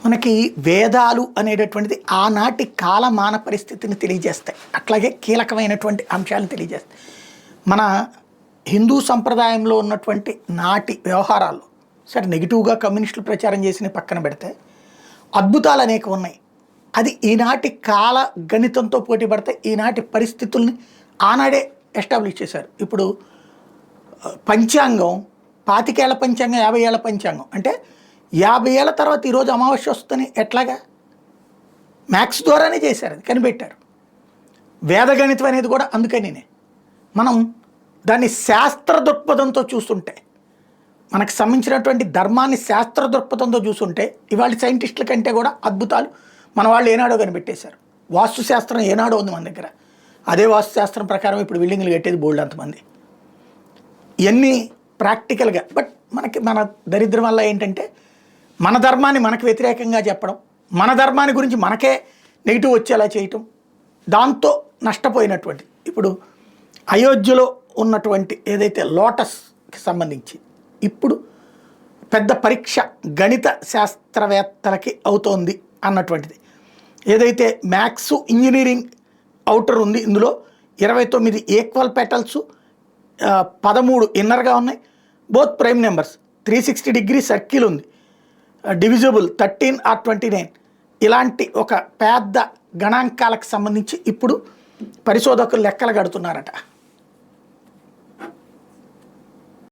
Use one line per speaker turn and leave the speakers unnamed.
మనకి వేదాలు అనేటటువంటిది ఆనాటి కాలమాన పరిస్థితిని తెలియజేస్తాయి. అట్లాగే కీలకమైనటువంటి అంశాలను తెలియజేస్తాయి. మన హిందూ సంప్రదాయంలో ఉన్నటువంటి నాటి వ్యవహారాల్లో సరే నెగిటివ్గా కమ్యూనిస్టులు ప్రచారం చేసిన పక్కన పెడితే అద్భుతాలు అనేక ఉన్నాయి. అది ఈనాటి కాల గణితంతో పోటీ పడితే ఈనాటి పరిస్థితుల్ని ఆనాడే ఎస్టాబ్లిష్ చేశారు. ఇప్పుడు పంచాంగం 25 ఏళ్ల పంచాంగం 50 ఏళ్ల పంచాంగం అంటే 50 ఏళ్ల తర్వాత ఈరోజు అమావాస్య వస్తుందని ఎట్లాగా మ్యాథ్స్ ద్వారానే చేశారు, అది కనిపెట్టారు. వేదగణితం అనేది కూడా అందుకనినే మనం దాన్ని శాస్త్ర దృక్పథంతో చూస్తుంటే మనకు సంబంధించినటువంటి ధర్మాన్ని శాస్త్ర దృక్పథంతో చూస్తుంటే ఇవాళ సైంటిస్టుల కంటే కూడా అద్భుతాలు మన వాళ్ళు ఏనాడో కనిపెట్టేశారు. వాస్తుశాస్త్రం ఏనాడో ఉంది మన దగ్గర. అదే వాస్తుశాస్త్రం ప్రకారం ఇప్పుడు బిల్డింగ్లు కట్టేది బోల్డ్ అంతమంది. ఇవన్నీ ప్రాక్టికల్గా. బట్ మన దరిద్రం వల్ల ఏంటంటే మన ధర్మాన్ని మనకు వ్యతిరేకంగా చెప్పడం, మన ధర్మాన్ని గురించి మనకే నెగిటివ్ వచ్చేలా చేయటం, దాంతో నష్టపోయినటువంటి ఇప్పుడు అయోధ్యలో ఉన్నటువంటి ఏదైతే లోటస్కి సంబంధించి ఇప్పుడు పెద్ద పరీక్ష గణిత శాస్త్రవేత్తలకి అవుతోంది అన్నటువంటిది. ఏదైతే మ్యాథ్స్ ఇంజనీరింగ్ అవుటర్ ఉంది, ఇందులో 29 ఈక్వల్ పెటల్స్ 13 ఇన్నర్గా ఉన్నాయి. Both prime numbers 360 degree circle ఉంది, డివిజిబుల్ 13 or 29 ఇలాంటి ఒక పెద్ద గణాంకాలకు సంబంధించి ఇప్పుడు పరిశోధకులు లెక్కలు కడుతున్నారట.